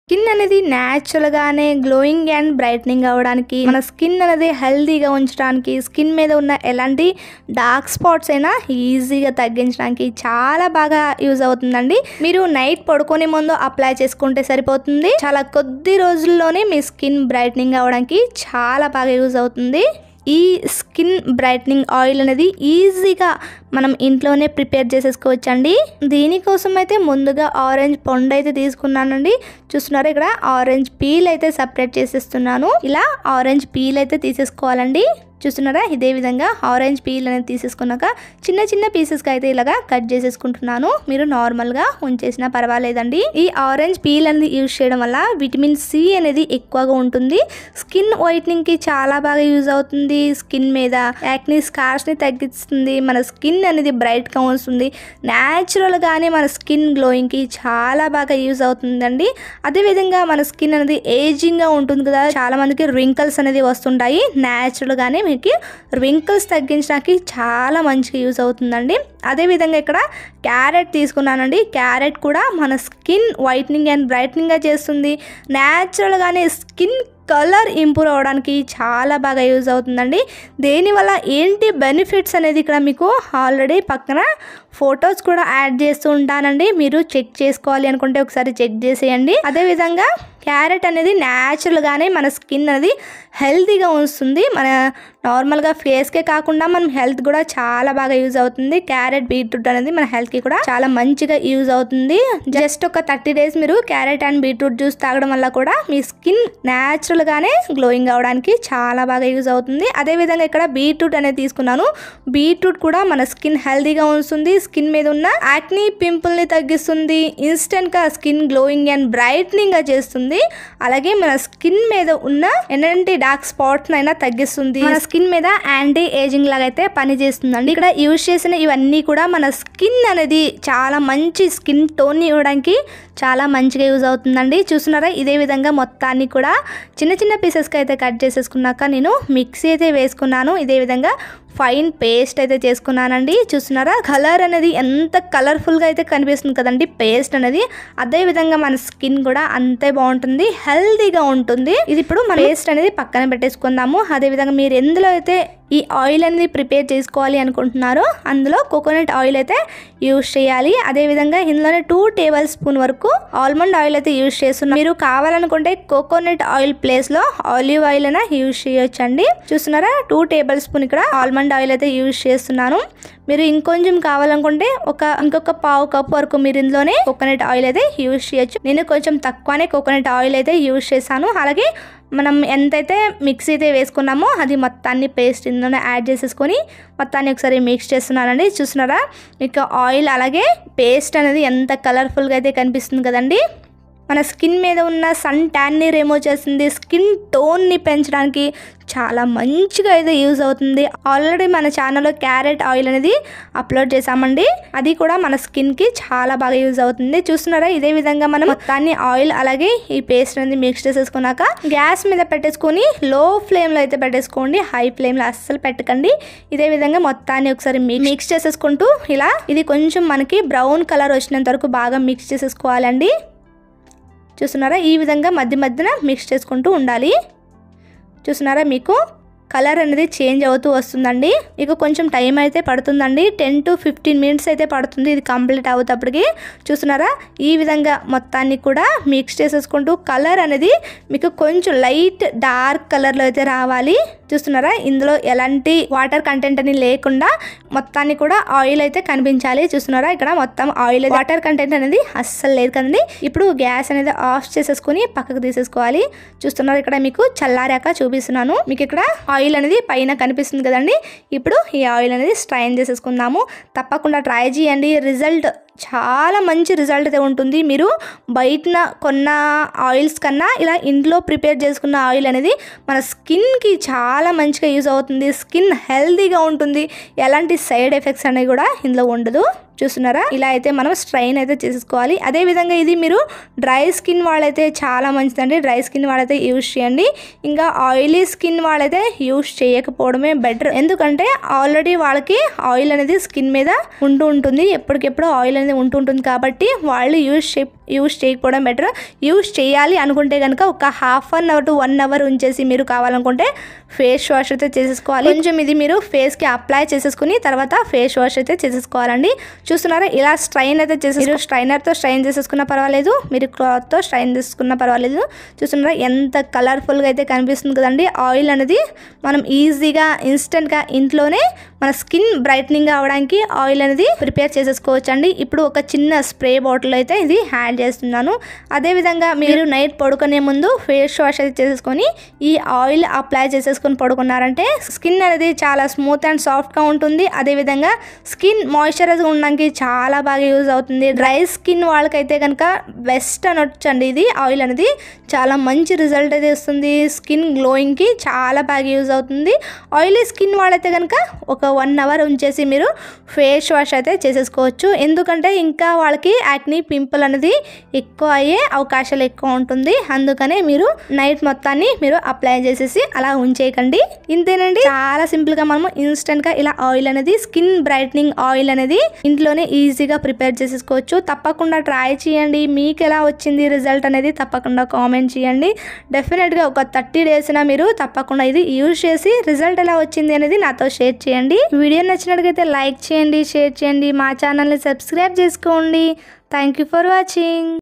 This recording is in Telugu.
స్కిన్ అనేది న్యాచురల్గానే గ్లోయింగ్ అండ్ బ్రైట్నింగ్ అవ్వడానికి, మన స్కిన్ అనేది హెల్తీగా ఉంచడానికి, స్కిన్ మీద ఉన్న ఎలాంటి డార్క్ స్పాట్స్ అయినా ఈజీగా తగ్గించడానికి చాలా బాగా యూజ్ అవుతుందండి. మీరు నైట్ పడుకునే ముందు అప్లై చేసుకుంటే సరిపోతుంది. చాలా కొద్ది రోజుల్లోనే మీ స్కిన్ బ్రైట్నింగ్ అవ్వడానికి చాలా బాగా యూజ్ అవుతుంది. ఈ స్కిన్ బ్రైట్నింగ్ ఆయిల్ అనేది ఈజీగా మనం ఇంట్లోనే ప్రిపేర్ చేసేసుకోవచ్చండి. దీనికోసం అయితే ముందుగా ఆరెంజ్ పండు అయితే తీసుకున్నానండి. చూస్తున్నారా, ఇక్కడ ఆరెంజ్ పీల్ అయితే సపరేట్ చేసేస్తున్నాను. ఇలా ఆరెంజ్ పీల్ అయితే తీసేసుకోవాలండి. చూస్తున్నారా, ఇదే విధంగా ఆరెంజ్ పీల్ అనేది తీసేసుకున్నాక చిన్న చిన్న పీసెస్గా అయితే ఇలాగా కట్ చేసేసుకుంటున్నాను. మీరు నార్మల్గా ఉంచేసినా పర్వాలేదండి. ఈ ఆరెంజ్ పీల్ అనేది యూజ్ చేయడం వల్ల విటమిన్ సి అనేది ఎక్కువగా ఉంటుంది. స్కిన్ వైట్నింగ్కి చాలా బాగా యూజ్ అవుతుంది. స్కిన్ మీద యాక్నీ స్కార్స్ని తగ్గిస్తుంది. మన స్కిన్ అనేది బ్రైట్గా వస్తుంది. న్యాచురల్గానే మన స్కిన్ గ్లోయింగ్కి చాలా బాగా యూజ్ అవుతుందండి. అదేవిధంగా మన స్కిన్ అనేది ఏజింగ్గా ఉంటుంది కదా, చాలా మందికి రింకల్స్ అనేది వస్తుంటాయి. న్యాచురల్గానే మీకు రింకిల్స్ తగ్గించడానికి చాలా మంచిగా యూజ్ అవుతుందండి. అదేవిధంగా ఇక్కడ క్యారెట్ తీసుకున్నానండి. క్యారెట్ కూడా మన స్కిన్ వైట్నింగ్ అండ్ బ్రైట్నింగ్గా చేస్తుంది. న్యాచురల్గానే స్కిన్ కలర్ ఇంప్రూవ్ అవ్వడానికి చాలా బాగా యూజ్ అవుతుందండి. దేనివల్ల ఏంటి బెనిఫిట్స్ అనేది ఇక్కడ మీకు ఆల్రెడీ పక్కన ఫొటోస్ కూడా యాడ్ చేస్తూ ఉంటానండి. మీరు చెక్ చేసుకోవాలి అనుకుంటే ఒకసారి చెక్ చేసేయండి. అదేవిధంగా క్యారెట్ అనేది న్యాచురల్గానే మన స్కిన్ అనేది హెల్తీగా ఉంచుతుంది. మన నార్మల్గా ఫేస్కే కాకుండా మనం హెల్త్ కూడా చాలా బాగా యూజ్ అవుతుంది. క్యారెట్, బీట్రూట్ అనేది మన హెల్త్కి కూడా చాలా మంచిగా యూజ్ అవుతుంది. జస్ట్ ఒక 30 days మీరు క్యారెట్ అండ్ బీట్రూట్ జ్యూస్ తాగడం వల్ల కూడా మీ స్కిన్ న్యాచురల్గానే గ్లోయింగ్ అవడానికి చాలా బాగా యూజ్ అవుతుంది. అదేవిధంగా ఇక్కడ బీట్రూట్ అనేది తీసుకున్నాను. బీట్రూట్ కూడా మన స్కిన్ హెల్తీగా ఉంచుతుంది. స్కిన్ మీద ఉన్న యాక్నీ పింపుల్ని తగ్గిస్తుంది. ఇన్స్టెంట్గా స్కిన్ గ్లోయింగ్ అండ్ బ్రైట్నింగ్గా చేస్తుంది. అలాగే మన స్కిన్ మీద ఉన్న ఎలాంటి డార్క్ స్పాట్స్ అయినా తగ్గిస్తుంది. మన స్కిన్ మీద యాంటీ ఏజింగ్ లాగా అయితే పనిచేస్తుందండి. ఇక్కడ యూజ్ చేసిన ఇవన్నీ కూడా మన స్కిన్ అనేది చాలా మంచి స్కిన్ టోన్ ఇవ్వడానికి చాలా మంచిగా యూజ్ అవుతుందండి. చూస్తున్నారా, ఇదే విధంగా మొత్తాన్ని కూడా చిన్న చిన్న పీసెస్కి అయితే కట్ చేసేసుకున్నాక నేను మిక్సీ అయితే వేసుకున్నాను. ఇదే విధంగా ఫైన్ పేస్ట్ అయితే చేసుకున్నానండి. చూస్తున్నారా, కలర్ అనేది ఎంత కలర్ఫుల్గా అయితే కనిపిస్తుంది కదండి పేస్ట్ అనేది. అదే విధంగా మన స్కిన్ కూడా అంతే బాగుంటుంది, హెల్తీగా ఉంటుంది. ఇది ఇప్పుడు మన పేస్ట్ అనేది పక్కన పెట్టేసుకుందాము. అదేవిధంగా మీరు ఎందులో అయితే ఈ ఆయిల్ అనేది ప్రిపేర్ చేసుకోవాలి అనుకుంటున్నారో అందులో కోకోనట్ ఆయిల్ అయితే యూజ్ చేయాలి. అదేవిధంగా ఇందులోనే 2 tablespoon వరకు ఆల్మండ్ ఆయిల్ అయితే యూజ్ చేస్తున్నాను. మీరు కావాలనుకుంటే కోకోనట్ ఆయిల్ ప్లేస్లో ఆలివ్ ఆయిల్ అయినా యూజ్ చేయొచ్చండి. చూస్తున్నారా, 2 tablespoon ఇక్కడ ఆల్మండ్ ఆయిల్ అయితే యూజ్ చేస్తున్నాను. మీరు ఇంకొంచెం కావాలనుకుంటే ఇంకొక పావు కప్ వరకు మీరు ఇందులోనే కోకోనట్ ఆయిల్ అయితే యూజ్ చేయొచ్చు. నేను కొంచెం తక్కువనే కోకోనట్ ఆయిల్ అయితే యూజ్ చేశాను. అలాగే మనం ఎంతైతే మిక్సీ అయితే వేసుకున్నామో అది మొత్తాన్ని పేస్ట్ ఇందులోనే యాడ్ చేసేసుకొని మొత్తాన్ని ఒకసారి మిక్స్ చేస్తున్నానండి. చూస్తున్నారా, మీకు ఆయిల్ అలాగే పేస్ట్ అనేది ఎంత కలర్ఫుల్గా అయితే కనిపిస్తుంది కదండి. మన స్కిన్ మీద ఉన్న సన్ ట్యాన్ని రిమూవ్ చేస్తుంది. స్కిన్ టోన్ని పెంచడానికి చాలా మంచిగా అయితే యూజ్ అవుతుంది. ఆల్రెడీ మన ఛానల్లో క్యారెట్ ఆయిల్ అనేది అప్లోడ్ చేసామండి. అది కూడా మన స్కిన్కి చాలా బాగా యూజ్ అవుతుంది. చూస్తున్నారా, ఇదే విధంగా మనం మొత్తాన్ని ఆయిల్ అలాగే ఈ పేస్ట్ అనేది మిక్స్ చేసేసుకున్నాక గ్యాస్ మీద పెట్టేసుకొని లో ఫ్లేమ్లో అయితే పెట్టేసుకోండి. హై ఫ్లేమ్లో అస్సలు పెట్టకండి. ఇదే విధంగా మొత్తాన్ని ఒకసారి మిక్స్ చేసేసుకుంటూ ఇలా ఇది కొంచెం మనకి బ్రౌన్ కలర్ వచ్చినంత వరకు బాగా మిక్స్ చేసేసుకోవాలండి. చూస్తున్నారా, ఈ విధంగా మధ్య మధ్యన మిక్స్ చేసుకుంటూ ఉండాలి. చూస్తున్నారా, మీకు కలర్ అనేది చేంజ్ అవుతూ వస్తుందండి. మీకు కొంచెం టైం అయితే పడుతుందండి. 10 to 15 minutes అయితే పడుతుంది ఇది కంప్లీట్ అవుతప్పటికి. చూస్తున్నారా, ఈ విధంగా మొత్తాన్ని కూడా మిక్స్ చేసేసుకుంటూ కలర్ అనేది మీకు కొంచెం లైట్ డార్క్ కలర్లో అయితే రావాలి. చూస్తున్నారా, ఇందులో ఎలాంటి వాటర్ కంటెంట్ అని లేకుండా మొత్తాన్ని కూడా ఆయిల్ అయితే కనిపించాలి. చూస్తున్నారా, ఇక్కడ మొత్తం ఆయిల్ వాటర్ కంటెంట్ అనేది అస్సలు లేదు కదండి. ఇప్పుడు గ్యాస్ అనేది ఆఫ్ చేసేసుకుని పక్కకు తీసేసుకోవాలి. చూస్తున్నారు, ఇక్కడ మీకు చల్లారాక చూపిస్తున్నాను. మీకు ఇక్కడ ఆయిల్ అనేది పైన కనిపిస్తుంది కదండి. ఇప్పుడు ఈ ఆయిల్ అనేది స్ట్రైన్ చేసేసుకుందాము. తప్పకుండా ట్రై చేయండి. రిజల్ట్ చాలా మంచి రిజల్ట్ అయితే ఉంటుంది. మీరు బయట కొన్న ఆయిల్స్ కన్నా ఇలా ఇంట్లో ప్రిపేర్ చేసుకున్న ఆయిల్ అనేది మన స్కిన్కి చాలా మంచిగా యూజ్ అవుతుంది. స్కిన్ హెల్తీగా ఉంటుంది. ఎలాంటి సైడ్ ఎఫెక్ట్స్ అనేవి కూడా ఇందులో ఉండదు. చూస్తున్నారా, ఇలా అయితే మనం స్ట్రైన్ అయితే చేసేసుకోవాలి. అదే విధంగా ఇది మీరు డ్రై స్కిన్ వాళ్ళైతే చాలా మంచిదండి. డ్రై స్కిన్ వాళ్ళైతే యూజ్ చేయండి. ఇంకా ఆయిలీ స్కిన్ వాళ్ళైతే యూజ్ చేయకపోవడమే బెటర్. ఎందుకంటే ఆల్రెడీ వాళ్ళకి ఆయిల్ అనేది స్కిన్ మీద ఉంటుంది, ఎప్పటికెప్పుడు ఆయిల్ అనేది ఉంటుంది కాబట్టి వాళ్ళు యూజ్ చేయకపోవడం బెటర్. యూజ్ చేయాలి అనుకుంటే కనుక ఒక half an hour to 1 hour ఉంచేసి మీరు కావాలనుకుంటే ఫేస్ వాష్ అయితే చేసేసుకోవాలి. కొంచెం ఇది మీరు ఫేస్కి అప్లై చేసేసుకుని తర్వాత ఫేస్ వాష్ అయితే చేసేసుకోవాలండి. చూస్తున్నారా, ఇలా స్ట్రైన్ అయితే మీరు స్ట్రైనర్తో స్ట్రైన్ చేసేసుకున్నా పర్వాలేదు, మీరు క్లాత్తో స్ట్రైన్ చేసుకున్నా పర్వాలేదు. చూస్తున్నారా ఎంత కలర్ఫుల్గా అయితే కనిపిస్తుంది కదండి. ఆయిల్ అనేది మనం ఈజీగా ఇన్స్టెంట్గా ఇంట్లోనే మన స్కిన్ బ్రైట్నింగ్ అవ్వడానికి ఆయిల్ అనేది ప్రిపేర్ చేసేసుకోవచ్చు అండి. ఇప్పుడు ఒక చిన్న స్ప్రే బాటిల్ అయితే ఇది యాడ్ చేస్తున్నాను. అదేవిధంగా మీరు నైట్ పడుకునే ముందు ఫేస్ వాష్ అయితే చేసేసుకొని ఈ ఆయిల్ అప్లై చేసేసుకొని పడుకున్నారంటే స్కిన్ అనేది చాలా స్మూత్ అండ్ సాఫ్ట్గా ఉంటుంది. అదేవిధంగా స్కిన్ మాయిశ్చరైజ్ ఉండడానికి చాలా బాగా యూజ్ అవుతుంది. డ్రై స్కిన్ వాళ్ళకైతే కనుక బెస్ట్ అనొచ్చండి. ఇది ఆయిల్ అనేది చాలా మంచి రిజల్ట్ అయితే ఇస్తుంది. స్కిన్ గ్లోయింగ్కి చాలా బాగా యూజ్ అవుతుంది. ఆయిలీ స్కిన్ వాళ్ళైతే కనుక ఒక 1 అవర్ ఉంచేసి మీరు ఫేస్ వాష్ అయితే చేసేసుకోవచ్చు. ఎందుకంటే ఇంకా వాళ్ళకి యాక్నీ పింపుల్ అనేది ఎక్కువ అయ్యే అవకాశాలు ఎక్కువ ఉంటుంది. అందుకనే మీరు నైట్ మొత్తాన్ని మీరు అప్లై చేసేసి అలా ఉంచేయకండి. ఇంతేనండి, చాలా సింపుల్గా మనము ఇన్స్టెంట్గా ఇలా ఆయిల్ అనేది స్కిన్ బ్రైట్నింగ్ ఆయిల్ అనేది ఇంట్లోనే ఈజీగా ప్రిపేర్ చేసేసుకోవచ్చు. తప్పకుండా ట్రై చేయండి. మీకు ఎలా వచ్చింది రిజల్ట్ అనేది తప్పకుండా కామెంట్ చేయండి. డెఫినెట్గా ఒక 30 డేస్న మీరు తప్పకుండా ఇది యూజ్ చేసి రిజల్ట్ ఎలా వచ్చింది అనేది నాతో షేర్ చేయండి. వీడియో నచ్చినట్లయితే లైక్ చేయండి, షేర్ చేయండి, మా ఛానల్ని సబ్స్క్రైబ్ చేసుకోండి. Thank you for watching.